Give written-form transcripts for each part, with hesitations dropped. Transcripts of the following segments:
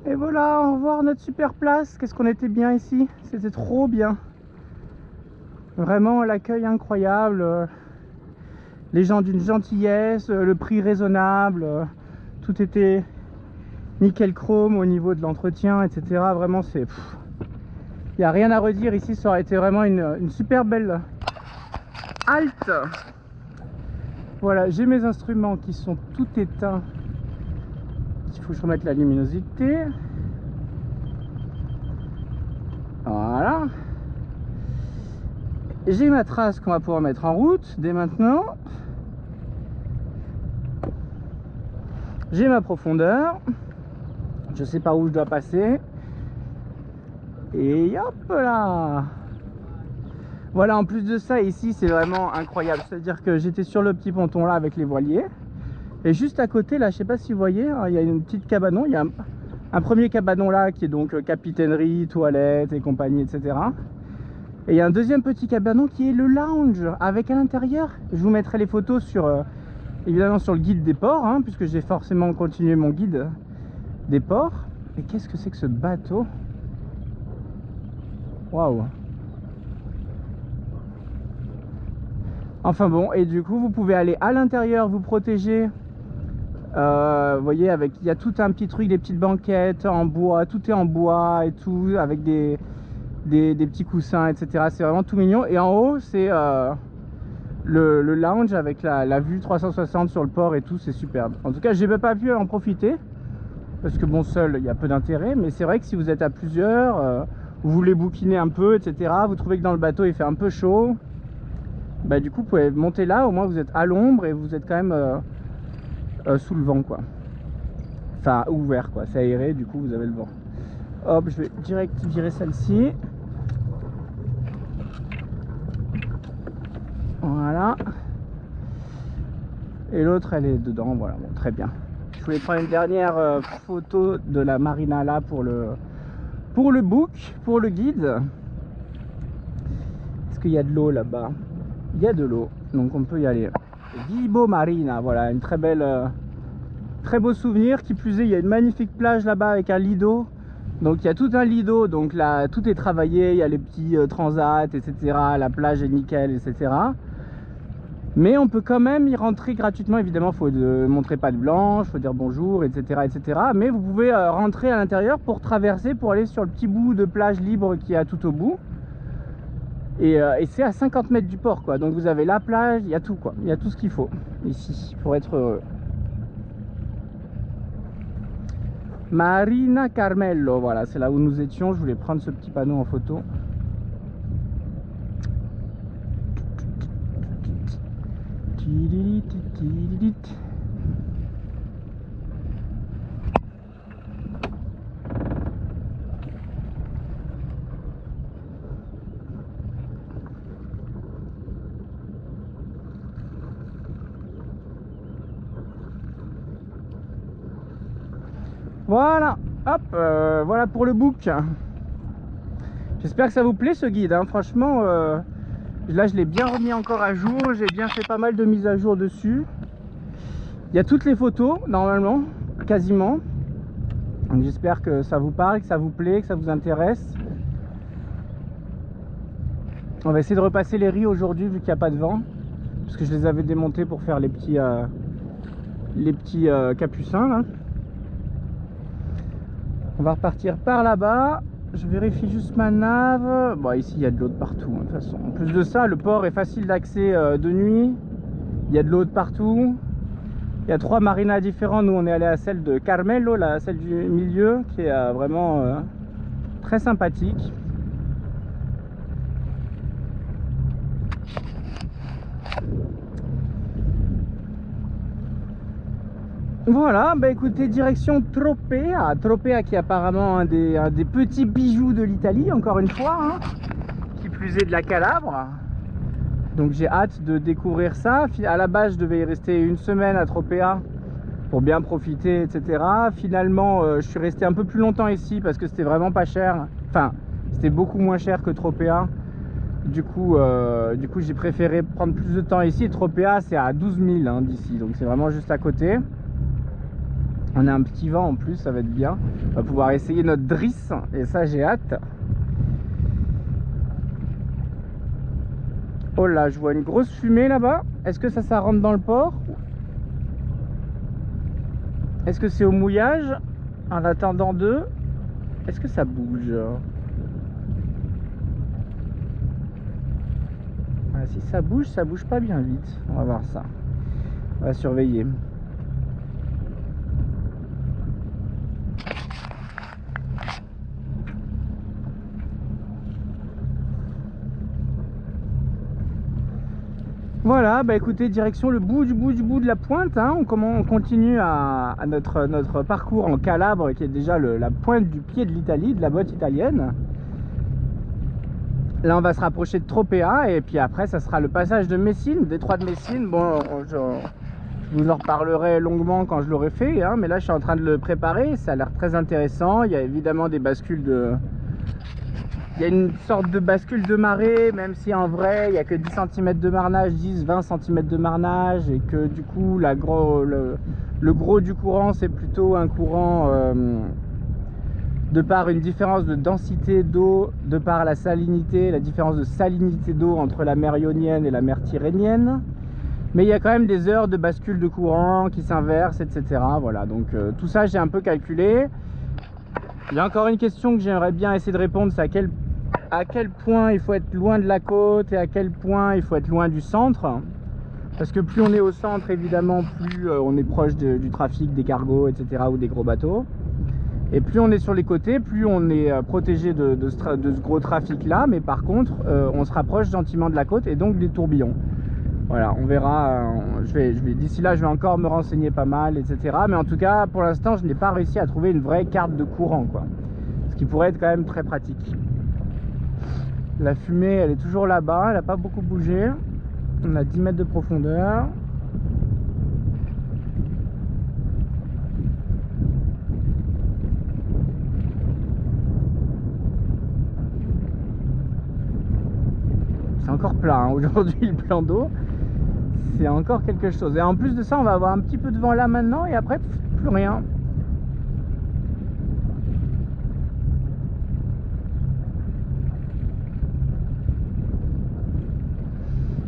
Et voilà, au revoir notre super place. Qu'est-ce qu'on était bien ici, c'était trop bien. Vraiment l'accueil incroyable, les gens d'une gentillesse, le prix raisonnable, tout était nickel chrome au niveau de l'entretien, etc. Vraiment, c'est... Il n'y a rien à redire ici, ça aurait été vraiment une super belle halte. Voilà, j'ai mes instruments qui sont tout éteints. Il faut que je remette la luminosité. Voilà. J'ai ma trace qu'on va pouvoir mettre en route dès maintenant. J'ai ma profondeur. Je sais pas où je dois passer. Et hop là. Voilà, en plus de ça, ici c'est vraiment incroyable. C'est-à-dire que j'étais sur le petit ponton là avec les voiliers. Et juste à côté là, je sais pas si vous voyez, hein, il y a une petite cabanon. Il y a un premier cabanon là qui est donc capitainerie, toilette et compagnie, etc. Et il y a un deuxième petit cabanon qui est le lounge avec à l'intérieur. Je vous mettrai les photos sur évidemment sur le guide des ports, hein, puisque j'ai forcément continué mon guide des ports. Et qu'est-ce que c'est que ce bateau? Waouh! Enfin bon, et du coup vous pouvez aller à l'intérieur vous protéger. Vous voyez, avec il y a tout un petit truc, des petites banquettes en bois, tout est en bois et tout, avec des petits coussins, etc. C'est vraiment tout mignon. Et en haut c'est le lounge avec la vue 360 sur le port et tout, c'est superbe. En tout cas j'ai même pas pu en profiter parce que bon, seul il y a peu d'intérêt, mais c'est vrai que si vous êtes à plusieurs, vous voulez bouquiner un peu, etc., vous trouvez que dans le bateau il fait un peu chaud, bah du coup vous pouvez monter là, au moins vous êtes à l'ombre et vous êtes quand même sous le vent quoi, enfin ouvert quoi, c'est aéré, du coup vous avez le vent. Hop, je vais direct virer celle-ci. Voilà. Et l'autre elle est dedans, voilà, bon, très bien. Je voulais prendre une dernière photo de la marina là pour le book, pour le guide. Est-ce qu'il y a de l'eau là-bas? Il y a de l'eau, donc on peut y aller. Vibo Marina, voilà, une très belle, très beau souvenir. Qui plus est, il y a une magnifique plage là-bas avec un lido. Donc il y a tout un lido, donc là tout est travaillé, il y a les petits transats, etc. La plage est nickel, etc. Mais on peut quand même y rentrer gratuitement, évidemment, il faut montrer patte blanche, il faut dire bonjour, etc., etc. Mais vous pouvez rentrer à l'intérieur pour traverser, pour aller sur le petit bout de plage libre qu'il y a tout au bout. Et c'est à 50 mètres du port, quoi. Donc vous avez la plage, il y a tout, quoi. Il y a tout ce qu'il faut ici pour être heureux. Marina Carmelo, voilà, c'est là où nous étions. Je voulais prendre ce petit panneau en photo. Voilà, hop, voilà pour le book. J'espère que ça vous plaît ce guide, hein. Franchement, là je l'ai bien remis encore à jour, j'ai bien fait pas mal de mises à jour dessus. Il y a toutes les photos, normalement, quasiment. Donc j'espère que ça vous parle, que ça vous plaît, que ça vous intéresse. On va essayer de repasser les riz aujourd'hui vu qu'il n'y a pas de vent, parce que je les avais démontés pour faire les petits capucins là. On va repartir par là-bas. Je vérifie juste ma nave. Bon, ici il y a de l'eau de partout, hein, de toute façon. En plus de ça, le port est facile d'accès de nuit. Il y a de l'eau de partout. Il y a 3 marinas différents. Nous on est allé à celle de Carmelo, là, celle du milieu, qui est vraiment très sympathique. Voilà, bah écoutez, direction Tropea. Tropea qui est apparemment un des petits bijoux de l'Italie, encore une fois, hein, qui plus est de la Calabre. Donc j'ai hâte de découvrir ça. À la base je devais y rester une semaine à Tropea pour bien profiter, etc. Finalement je suis resté un peu plus longtemps ici parce que c'était vraiment pas cher. Enfin, c'était beaucoup moins cher que Tropea. Du coup j'ai préféré prendre plus de temps ici. Tropea c'est à 12 000 hein, d'ici, donc c'est vraiment juste à côté. On a un petit vent en plus, ça va être bien. On va pouvoir essayer notre drisse et ça j'ai hâte. Oh là, je vois une grosse fumée là-bas. Est-ce que ça rentre dans le port? Est-ce que c'est au mouillage? En attendant d'eux, est-ce que ça bouge? Ah, si ça bouge pas bien vite. On va voir ça. On va surveiller. Voilà, bah écoutez, direction le bout de la pointe, hein. On continue à notre parcours en Calabre, qui est déjà la pointe du pied de l'Italie, de la botte italienne. Là, on va se rapprocher de Tropea, et puis après, ça sera le passage de Messine, détroit de Messine. Bon, je vous en reparlerai longuement quand je l'aurai fait, hein, mais là, je suis en train de le préparer. Ça a l'air très intéressant. Il y a évidemment des bascules de... Il y a une sorte de bascule de marée, même si en vrai il n'y a que 10 cm de marnage, 10-20 cm de marnage, et que du coup le gros du courant c'est plutôt un courant de par une différence de densité d'eau, de par la salinité, la différence de salinité d'eau entre la mer Ionienne et la mer Tyrrhénienne. Mais il y a quand même des heures de bascule de courant qui s'inversent, etc. Voilà, donc tout ça j'ai un peu calculé. Il y a encore une question que j'aimerais bien essayer de répondre, c'est à quel point il faut être loin de la côte et à quel point il faut être loin du centre. Parce que plus on est au centre, évidemment, plus on est proche du trafic des cargos, etc. ou des gros bateaux. Et plus on est sur les côtés, plus on est protégé de ce gros trafic-là. Mais par contre, on se rapproche gentiment de la côte et donc des tourbillons. Voilà, on verra. D'ici là, je vais encore me renseigner pas mal, etc. Mais en tout cas, pour l'instant, je n'ai pas réussi à trouver une vraie carte de courant, quoi. Ce qui pourrait être quand même très pratique. La fumée, elle est toujours là-bas, elle n'a pas beaucoup bougé. On a 10 mètres de profondeur. C'est encore plat, hein. Aujourd'hui, le plan d'eau, c'est encore quelque chose. Et en plus de ça, on va avoir un petit peu de vent là maintenant et après, plus rien.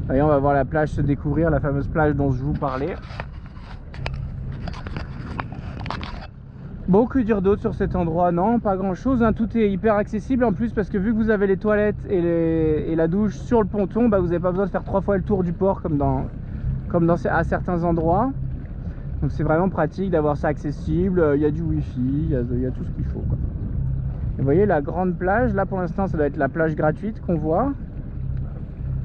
Voyez, on va voir la plage se découvrir, la fameuse plage dont je vous parlais. Bon, que dire d'autre sur cet endroit? Non, pas grand chose, hein. Tout est hyper accessible en plus parce que vu que vous avez les toilettes et la douche sur le ponton, bah, vous n'avez pas besoin de faire 3 fois le tour du port à certains endroits. Donc c'est vraiment pratique d'avoir ça accessible. Il y a du wifi, il y a tout ce qu'il faut, quoi. Et vous voyez la grande plage, là pour l'instant ça doit être la plage gratuite qu'on voit.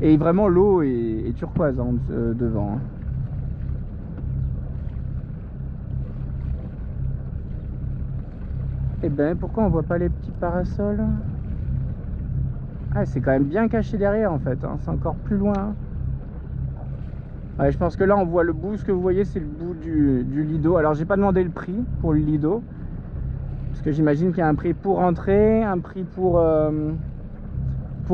Et vraiment l'eau est turquoise, hein, devant, hein. Et ben pourquoi on voit pas les petits parasols? Ah, c'est quand même bien caché derrière en fait, hein. C'est encore plus loin. Ouais, je pense que là on voit le bout, ce que vous voyez c'est le bout du lido. Alors j'ai pas demandé le prix pour le lido, parce que j'imagine qu'il y a un prix pour entrer, un prix pour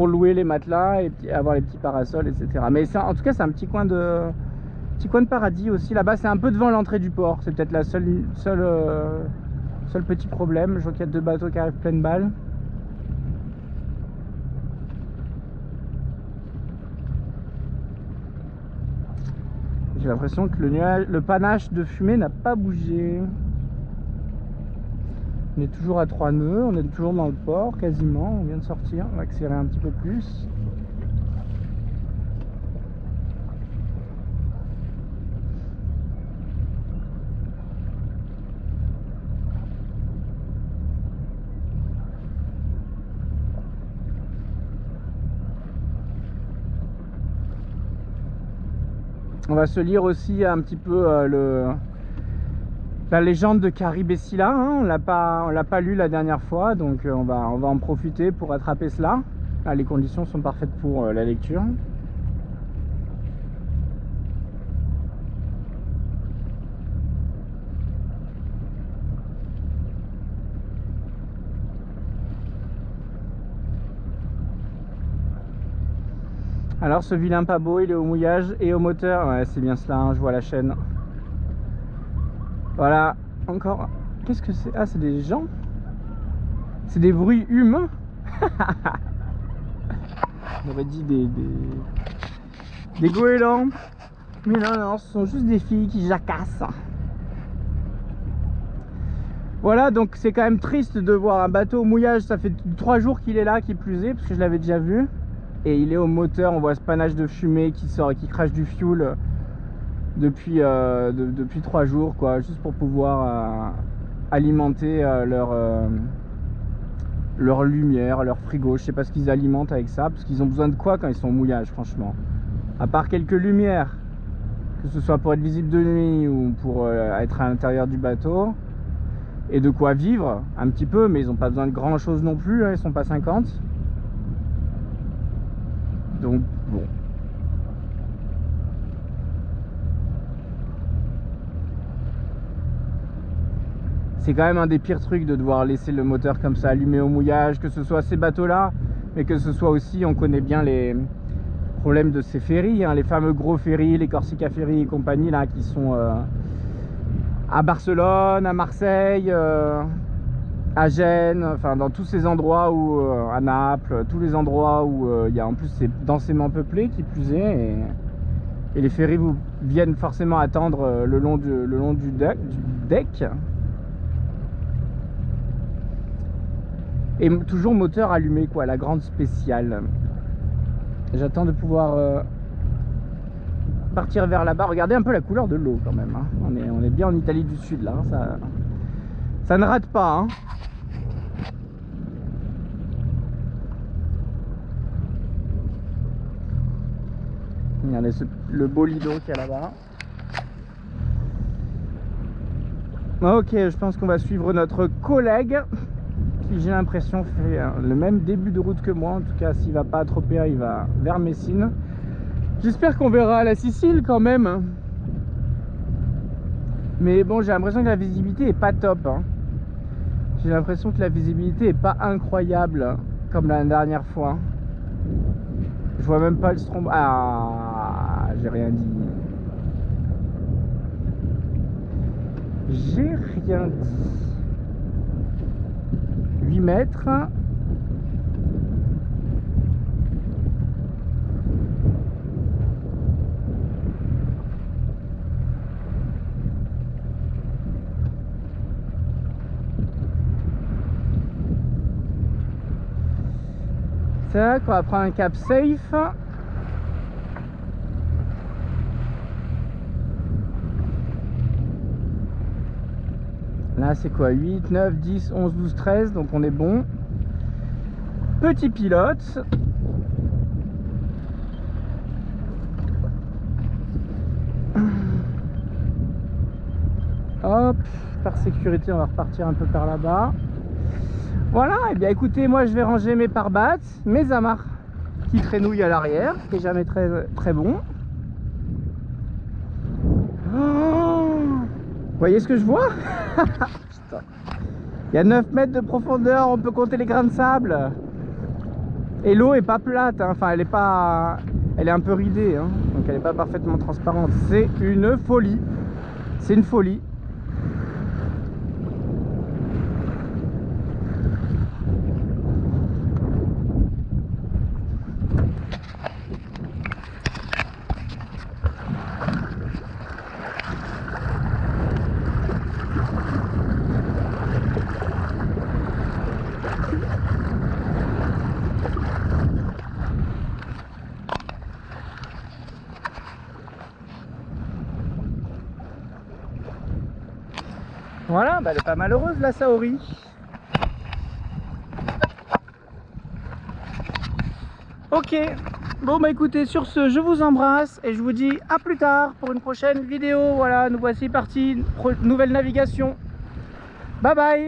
louer les matelas et puis avoir les petits parasols, etc. Mais en tout cas c'est un petit coin de paradis aussi. Là-bas c'est un peu devant l'entrée du port, c'est peut-être la seul petit problème. Je vois qu'il y a 2 bateaux qui arrivent pleine balle. J'ai l'impression que le panache de fumée n'a pas bougé. On est toujours à 3 nœuds, on est toujours dans le port quasiment, on vient de sortir, on va accélérer un petit peu plus. On va se lire aussi un petit peu la légende de Caribessila, hein. On l'a pas lu la dernière fois, donc on va en profiter pour attraper cela. Là, les conditions sont parfaites pour la lecture. Alors ce vilain pas beau, il est au mouillage et au moteur. Ouais, c'est bien cela, hein, je vois la chaîne. Voilà, encore. Qu'est-ce que c'est? Ah, c'est des gens? C'est des bruits humains? On aurait dit des goélands. Mais non, non, ce sont juste des filles qui jacassent. Voilà, donc c'est quand même triste de voir un bateau au mouillage. Ça fait 3 jours qu'il est là, qui plus est, parce que je l'avais déjà vu. Et il est au moteur, on voit ce panache de fumée qui sort et qui crache du fuel depuis 3 jours, quoi, juste pour pouvoir alimenter leur lumière, leur frigo. Je sais pas ce qu'ils alimentent avec ça, parce qu'ils ont besoin de quoi quand ils sont au mouillage, franchement. À part quelques lumières, que ce soit pour être visible de nuit ou pour être à l'intérieur du bateau. Et de quoi vivre un petit peu, mais ils n'ont pas besoin de grand chose non plus, hein, ils sont pas 50. Donc bon. C'est quand même un des pires trucs de devoir laisser le moteur comme ça allumé au mouillage, que ce soit ces bateaux là, mais que ce soit aussi, on connaît bien les problèmes de ces ferries, hein, les fameux gros ferries, les Corsica Ferry et compagnie là, qui sont à Barcelone, à Marseille, à Gênes, enfin dans tous ces endroits où, à Naples, tous les endroits où il y a, en plus c'est densément peuplé qui plus est, et les ferries vous viennent forcément attendre le long du deck. Et toujours moteur allumé, quoi, la grande spéciale. J'attends de pouvoir partir vers là-bas. Regardez un peu la couleur de l'eau quand même, hein. On est bien en Italie du Sud là, hein. Ça ne rate pas, hein. Regardez le beau lido qu'il y a là-bas. Ok, je pense qu'on va suivre notre collègue qui, j'ai l'impression, fait le même début de route que moi. En tout cas, s'il va pas à Tropea, il va vers Messine. J'espère qu'on verra la Sicile quand même. Mais bon, j'ai l'impression que la visibilité est pas top, hein. J'ai l'impression que la visibilité est pas incroyable comme la dernière fois. Je vois même pas le Stromboli. Ah, j'ai rien dit. J'ai rien dit. 8 mètres. Tac, on va prendre un cap safe. Là c'est quoi, 8, 9, 10, 11, 12, 13, donc on est bon. Petit pilote. Hop, par sécurité on va repartir un peu par là-bas. Voilà, et bien écoutez, moi je vais ranger mes pare-battes, mes amarres qui traînouillent à l'arrière, ce qui est jamais très bon. Oh, vous voyez ce que je vois? Putain. Il y a 9 mètres de profondeur, on peut compter les grains de sable. Et l'eau est pas plate, hein. Enfin elle est un peu ridée, hein. Donc elle n'est pas parfaitement transparente. C'est une folie. C'est une folie. Voilà, bah elle est pas malheureuse la Saori. Ok, bon bah écoutez, sur ce je vous embrasse et je vous dis à plus tard pour une prochaine vidéo. Voilà, nous voici partis, nouvelle navigation. Bye bye.